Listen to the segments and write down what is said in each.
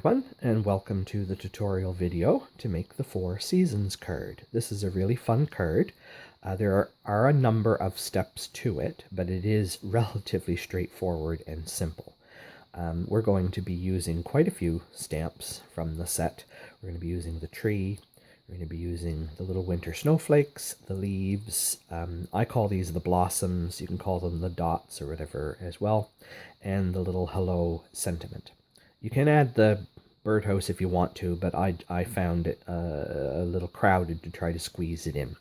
everyone, and welcome to the tutorial video to make the Four Seasons card. This is a really fun card. There are a number of steps to it, but it is relatively straightforward and simple. We're going to be using quite a few stamps from the set. We're going to be using the tree, we're going to be using the little winter snowflakes, the leaves, I call these the blossoms, you can call them the dots or whatever as well, and the little hello sentiment. You can add the birdhouse if you want to, but I found it a little crowded to try to squeeze it in.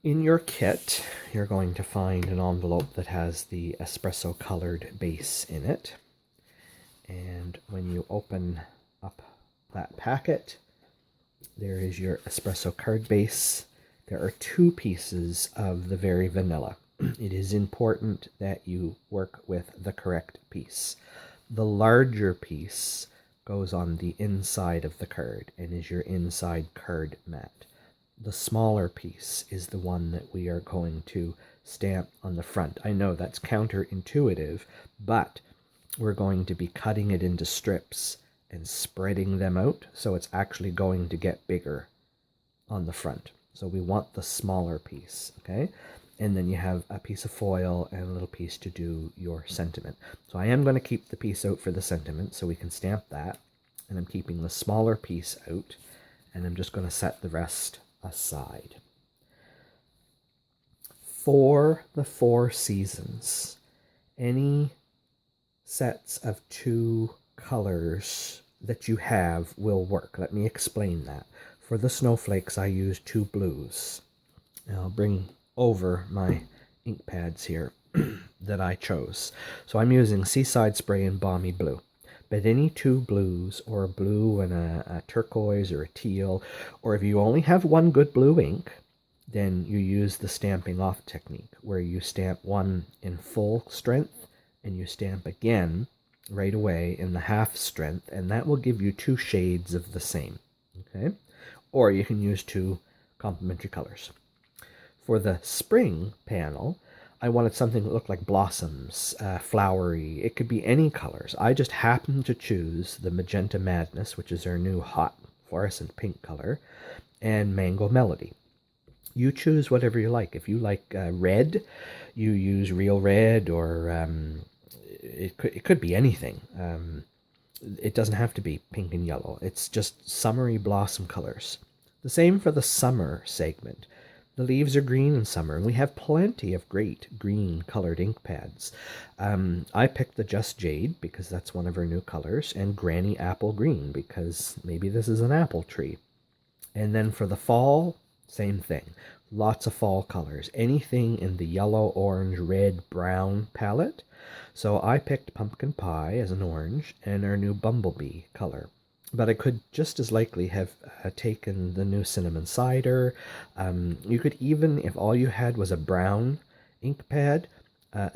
In your kit, you're going to find an envelope that has the espresso colored base in it. And when you open up that packet, there is your espresso card base. There are two pieces of the very vanilla. It is important that you work with the correct piece. The larger piece goes on the inside of the card and is your inside card mat. The smaller piece is the one that we are going to stamp on the front. I know that's counterintuitive, but we're going to be cutting it into strips and spreading them out, so it's actually going to get bigger on the front. So we want the smaller piece, okay? And then you have a piece of foil and a little piece to do your sentiment. So I am going to keep the piece out for the sentiment so we can stamp that. And I'm keeping the smaller piece out, and I'm just going to set the rest aside. For the Four Seasons, any sets of two colors that you have will work. Let me explain that. For the snowflakes, I use two blues. And I'll bring over my ink pads here that I chose. So I'm using Seaside Spray and Balmy Blue. But any two blues, or a blue and a turquoise or a teal, or if you only have one good blue ink, then you use the stamping off technique, where you stamp one in full strength and you stamp again right away in the half strength, and that will give you two shades of the same. Okay? Or you can use two complementary colors. For the spring panel, I wanted something that looked like blossoms, flowery. It could be any colors. I just happened to choose the Magenta Madness, which is our new hot fluorescent pink color, and Mango Melody. You choose whatever you like. If you like red, you use real red, or it could be anything. It doesn't have to be pink and yellow. It's just summery blossom colors. The same for the summer segment. The leaves are green in summer, and we have plenty of great green colored ink pads. I picked the Just Jade because that's one of our new colors, and Granny Apple Green because maybe this is an apple tree. And then for the fall, same thing. Lots of fall colors. Anything in the yellow, orange, red, brown palette. So I picked Pumpkin Pie as an orange and our new Bumblebee color. But I could just as likely have taken the new Cinnamon Cider. You could even, if all you had was a brown ink pad,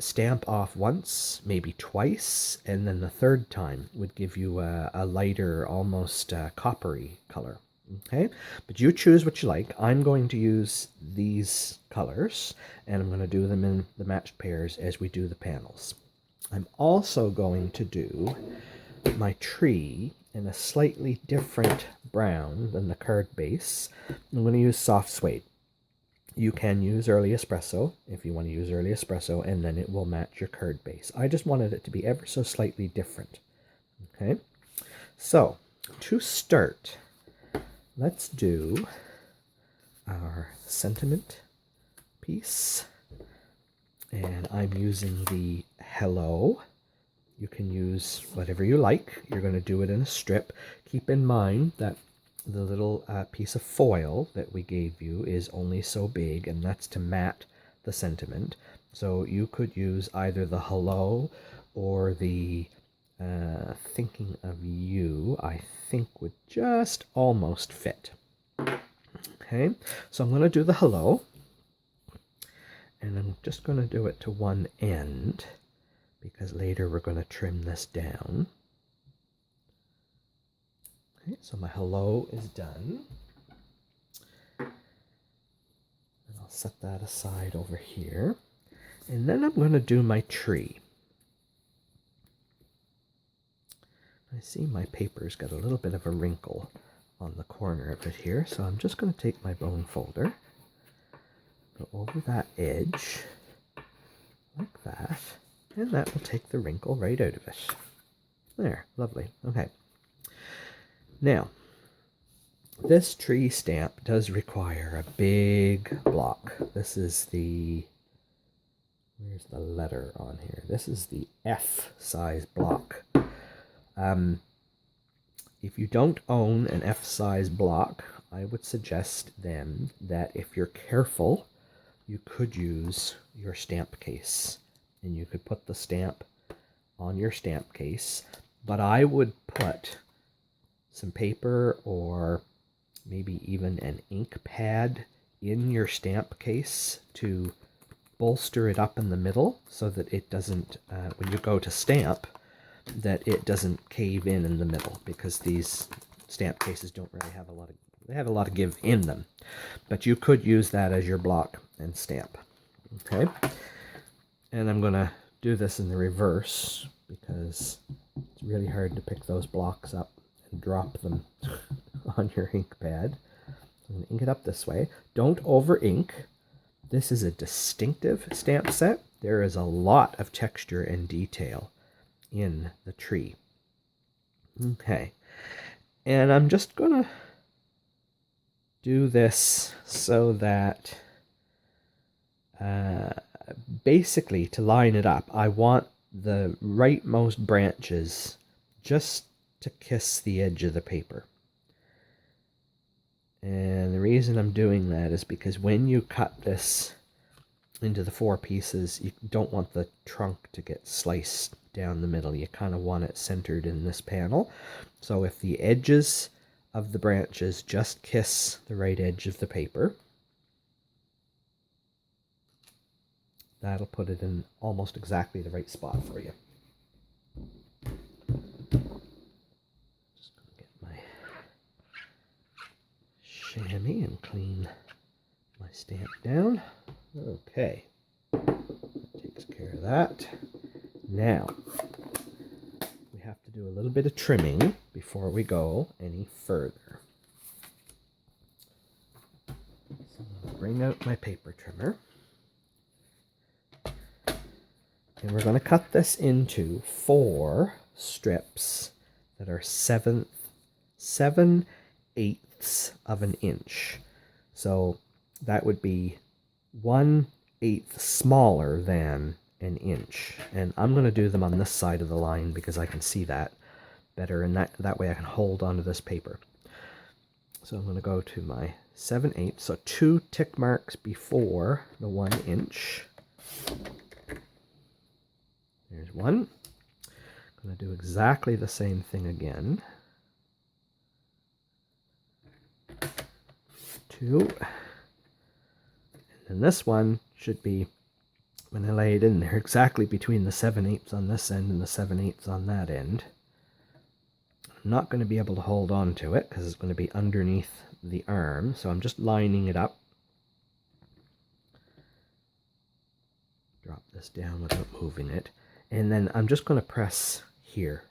stamp off once, maybe twice, and then the third time would give you a lighter, almost coppery color. Okay, but you choose what you like. I'm going to use these colors, and I'm going to do them in the matched pairs as we do the panels. I'm also going to do my tree in a slightly different brown than the card base. I'm going to use soft suede. You can use early espresso if you want to use early espresso, and then it will match your card base. I just wanted it to be ever so slightly different. Okay, so to start, let's do our sentiment piece. And I'm using the hello. You can use whatever you like. You're going to do it in a strip. Keep in mind that the little piece of foil that we gave you is only so big, and that's to mat the sentiment. So you could use either the hello or the thinking of you, I think would just almost fit. Okay, so I'm going to do the hello, and I'm just going to do it to one end, because later we're going to trim this down. Okay, so my hello is done. And I'll set that aside over here. And then I'm going to do my tree. I see my paper's got a little bit of a wrinkle on the corner of it here, so I'm just going to take my bone folder, go over that edge, like that, and that will take the wrinkle right out of it. There, lovely. Okay. Now, this tree stamp does require a big block. This is the, where's the letter on here? This is the F size block. If you don't own an F size block, I would suggest then that if you're careful, you could use your stamp case, and you could put the stamp on your stamp case, but I would put some paper or maybe even an ink pad in your stamp case to bolster it up in the middle so that it doesn't, when you go to stamp, that it doesn't cave in the middle, because these stamp cases don't really have a lot of, they have a lot of give in them. But you could use that as your block and stamp. Okay, and I'm going to do this in the reverse because it's really hard to pick those blocks up and drop them on your ink pad. I'm going to ink it up this way. Don't over ink. This is a distinctive stamp set. There is a lot of texture and detail in the tree. Okay, and I'm just gonna do this so that basically, to line it up, I want the rightmost branches just to kiss the edge of the paper. And the reason I'm doing that is because when you cut this into the 4 pieces, you don't want the trunk to get sliced down the middle. You kind of want it centered in this panel. So if the edges of the branches just kiss the right edge of the paper, that'll put it in almost exactly the right spot for you. Just gonna get my chamois and clean my stamp down. Okay, that takes care of that. Now, we have to do a little bit of trimming before we go any further. So I'm going to bring out my paper trimmer. And we're going to cut this into 4 strips that are 7/8 of an inch. So that would be 1/8 smaller than an inch. And I'm going to do them on this side of the line because I can see that better, and that way I can hold onto this paper. So I'm going to go to my 7/8, so 2 tick marks before the 1 inch. There's 1. I'm going to do exactly the same thing again. 2. And this one should be, when I lay it in there, exactly between the 7/8 on this end and the 7/8 on that end. I'm not going to be able to hold on to it because it's going to be underneath the arm, so I'm just lining it up. Drop this down without moving it. And then I'm just going to press here,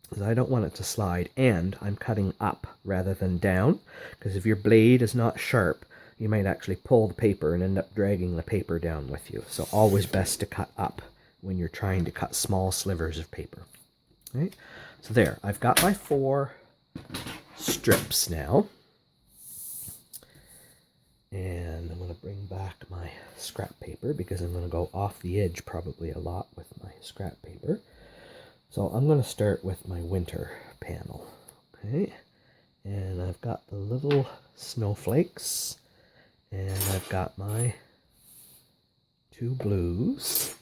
because I don't want it to slide, and I'm cutting up rather than down, because if your blade is not sharp, you might actually pull the paper and end up dragging the paper down with you. So always best to cut up when you're trying to cut small slivers of paper. Right? So there, I've got my 4 strips now. And I'm going to bring back my scrap paper because I'm going to go off the edge probably a lot with my scrap paper. So I'm going to start with my winter panel. Okay, and I've got the little snowflakes, and I've got my 2 blues,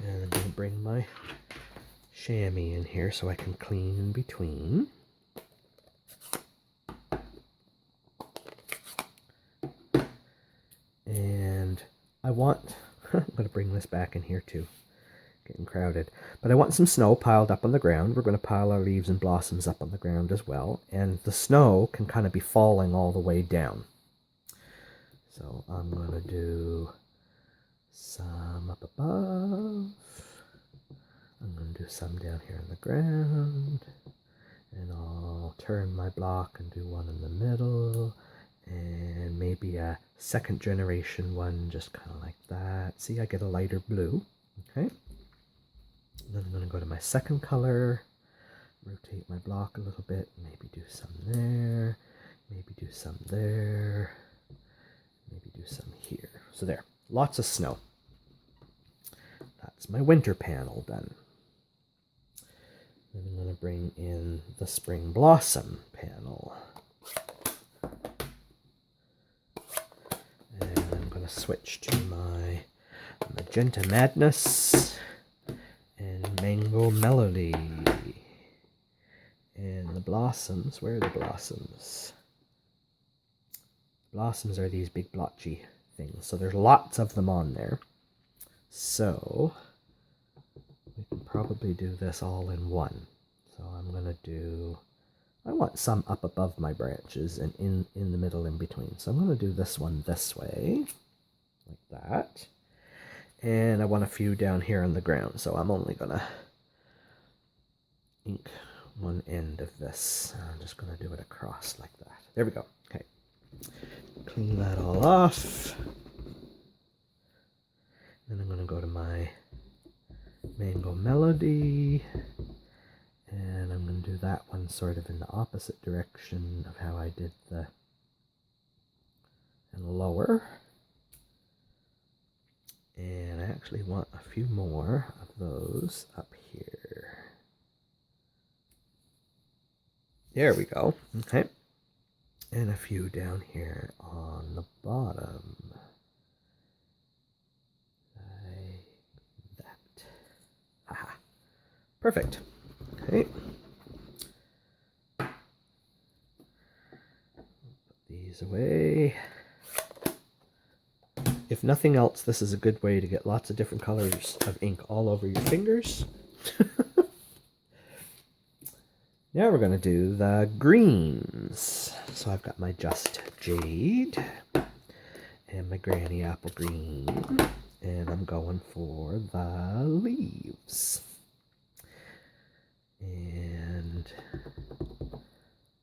and I'm going to bring my chamois in here so I can clean in between. And I want, I'm going to bring this back in here too, getting crowded, but I want some snow piled up on the ground. We're going to pile our leaves and blossoms up on the ground as well, and the snow can kind of be falling all the way down. So I'm going to do some up above. I'm going to do some down here on the ground, and I'll turn my block and do one in the middle, and maybe a second generation one just kind of like that. See, I get a lighter blue. Okay. Then I'm going to go to my second color, rotate my block a little bit, maybe do some there, maybe do some there, maybe do some here. So there, lots of snow. That's my winter panel done. Then I'm going to bring in the spring blossom panel. And I'm going to switch to my Magenta Madness and Mango Melody. And the blossoms, where are the blossoms? Blossoms are these big blotchy things. So there's lots of them on there. So we can probably do this all in one. So I'm going to do, I want some up above my branches and in the middle in between. So I'm going to do this one this way, like that. And I want a few down here on the ground. So I'm only going to ink one end of this. I'm just going to do it across like that. There we go. Okay. Clean that all off. Then I'm going to go to my Mango Melody, and I'm going to do that one sort of in the opposite direction of how I did the and lower. And I actually want a few more of those up here. There we go. Okay. And a few down here on the bottom. Like that. Aha. Perfect. Okay. Put these away. If nothing else, this is a good way to get lots of different colors of ink all over your fingers. Now we're going to do the greens. So I've got my Just Jade and my Granny Apple Green, and I'm going for the leaves. And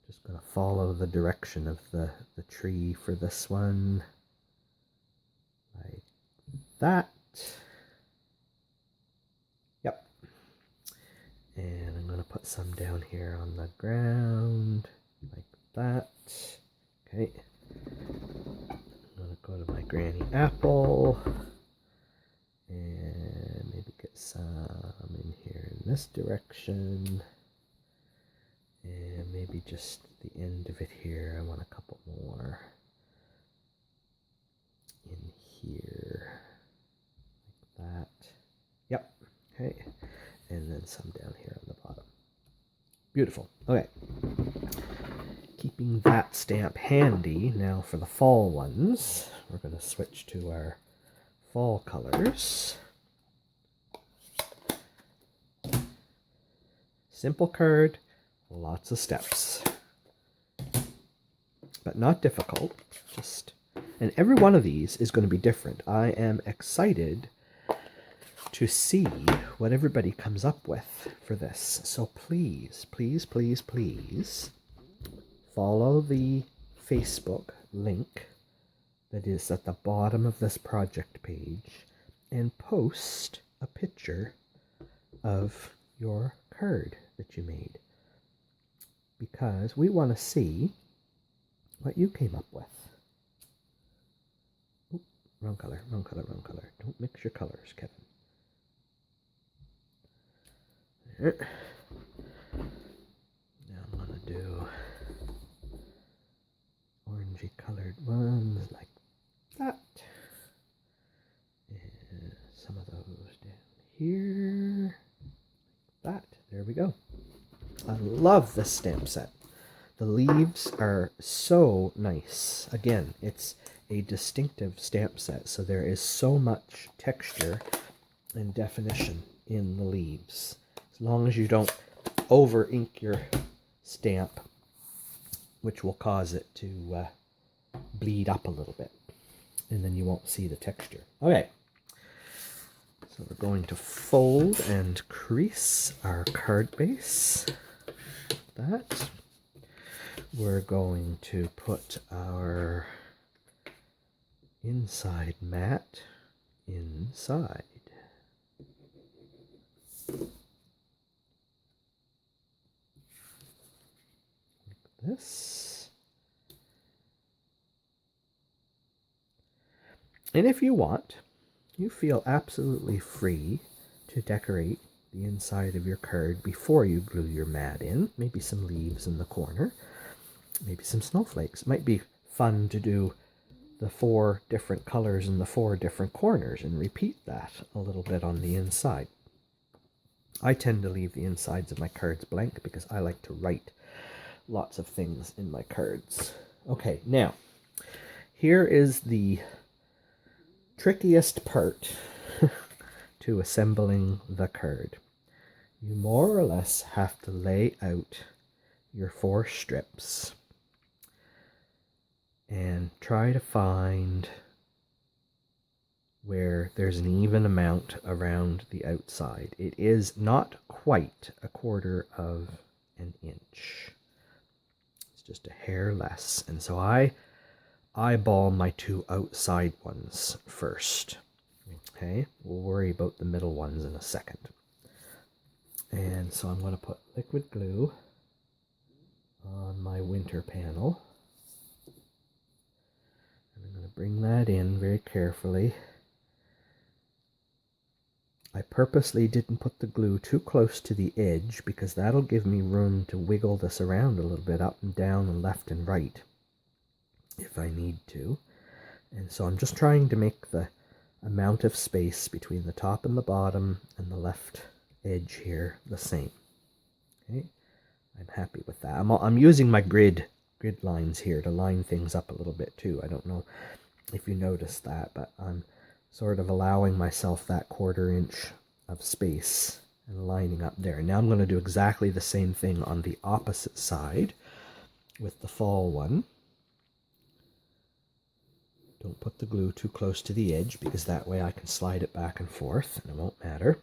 just going to follow the direction of the tree for this one. Like that. Yep. And I'm going to put some down here on the ground, like that. Okay. I'm going to go to my Granny Apple, and maybe get some in here in this direction. And maybe just the end of it here. I want a couple more in here, like that. Yep. Okay. And then some down here on the bottom. Beautiful. Okay. Keeping that stamp handy, now for the fall ones, we're going to switch to our fall colors. Simple card, lots of steps. But not difficult. And every one of these is going to be different. I am excited to see what everybody comes up with for this. So please, please, please, please follow the Facebook link that is at the bottom of this project page and post a picture of your card that you made, because we want to see what you came up with. Oop, wrong color, wrong color, wrong color. Don't mix your colors, Kevin. There. Now I'm going to do orangey colored ones like that. And some of those down here. Like that. There we go. I love this stamp set. The leaves are so nice. Again, it's a distinctive stamp set, so there is so much texture and definition in the leaves. As long as you don't over ink your stamp, which will cause it to bleed up a little bit, and then you won't see the texture. Okay, So we're going to fold and crease our card base. That. We're going to put our inside mat inside. Like this. And if you want, you feel absolutely free to decorate the inside of your card before you glue your mat in. Maybe some leaves in the corner, maybe some snowflakes. It might be fun to do the 4 different colors in the 4 different corners and repeat that a little bit on the inside. I tend to leave the insides of my cards blank because I like to write lots of things in my cards. Okay, now, here is the trickiest part to assembling the card. You more or less have to lay out your 4 strips and try to find where there's an even amount around the outside. It is not quite 1/4 of an inch. It's just a hair less. And so I eyeball my 2 outside ones first. Okay, we'll worry about the middle ones in a second. And so I'm going to put liquid glue on my winter panel. And I'm going to bring that in very carefully. I purposely didn't put the glue too close to the edge because that'll give me room to wiggle this around a little bit up and down and left and right if I need to. And so I'm just trying to make the amount of space between the top and the bottom and the left edge here the same. Okay, I'm happy with that. I'm using my grid lines here to line things up a little bit too. I don't know if you noticed that, but I'm sort of allowing myself that 1/4 inch of space and lining up there. Now I'm going to do exactly the same thing on the opposite side with the fall one. Don't put the glue too close to the edge because that way I can slide it back and forth and it won't matter.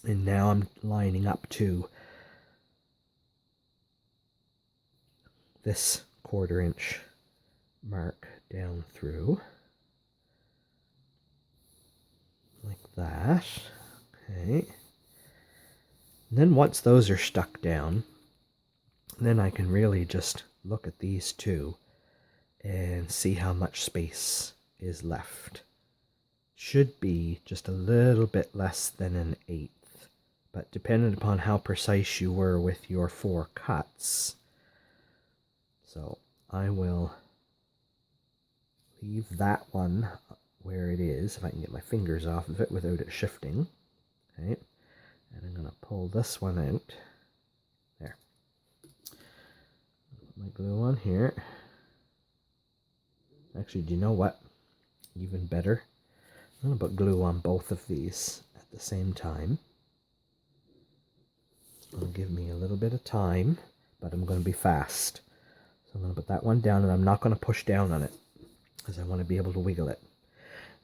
And now I'm lining up to this 1/4 inch mark down through. Like that. Okay. And then once those are stuck down, then I can really just look at these 2 and see how much space is left. Should be just a little bit less than 1/8, but depending upon how precise you were with your 4 cuts. So I will leave that one where it is, if I can get my fingers off of it without it shifting. Okay, and I'm going to pull this one out. There. Put my glue on here. Actually, do you know what? Even better. I'm going to put glue on both of these at the same time. It'll give me a little bit of time, but I'm going to be fast. So I'm going to put that one down, and I'm not going to push down on it because I want to be able to wiggle it.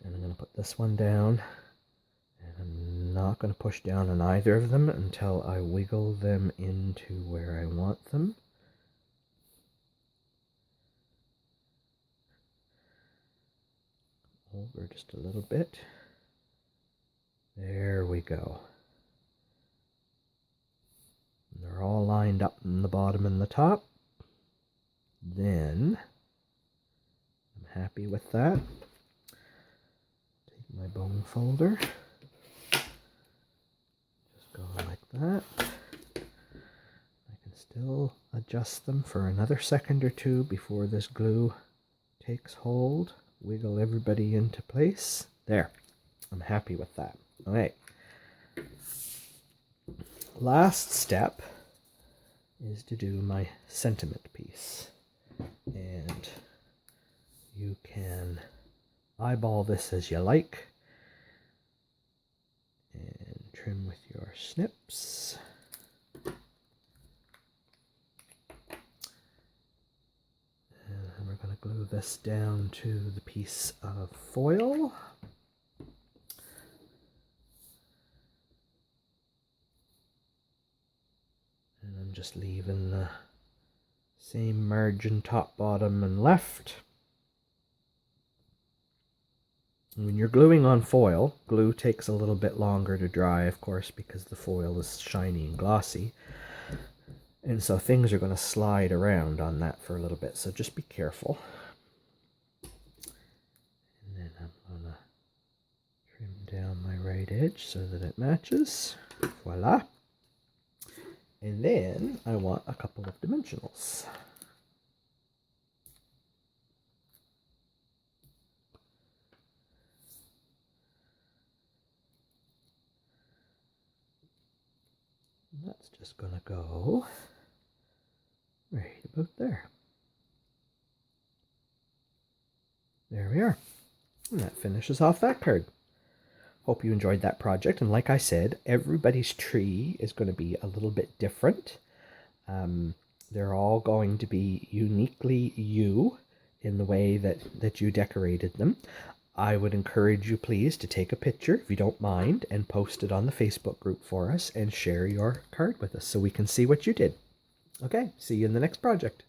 And I'm going to put this one down, and I'm not going to push down on either of them until I wiggle them into where I want them. Over just a little bit. There we go. And they're all lined up in the bottom and the top. Then I'm happy with that. Take my bone folder. Just go like that. I can still adjust them for another second or 2 before this glue takes hold. Wiggle everybody into place. There. I'm happy with that. Okay. Last step is to do my sentiment piece. And you can eyeball this as you like and trim with your snips. And we're going to glue this down to the piece of foil. just leaving the same margin top, bottom, and left. And when you're gluing on foil, glue takes a little bit longer to dry, of course, because the foil is shiny and glossy. And so things are going to slide around on that for a little bit, so just be careful. And then I'm going to trim down my right edge so that it matches. Voila. And then I want a couple of dimensionals. And that's just going to go right about there. There we are. And that finishes off that card. Hope you enjoyed that project. And like I said, everybody's tree is going to be a little bit different. They're all going to be uniquely you in the way that you decorated them. I would encourage you, please, to take a picture, if you don't mind, and post it on the Facebook group for us and share your card with us so we can see what you did. Okay, see you in the next project.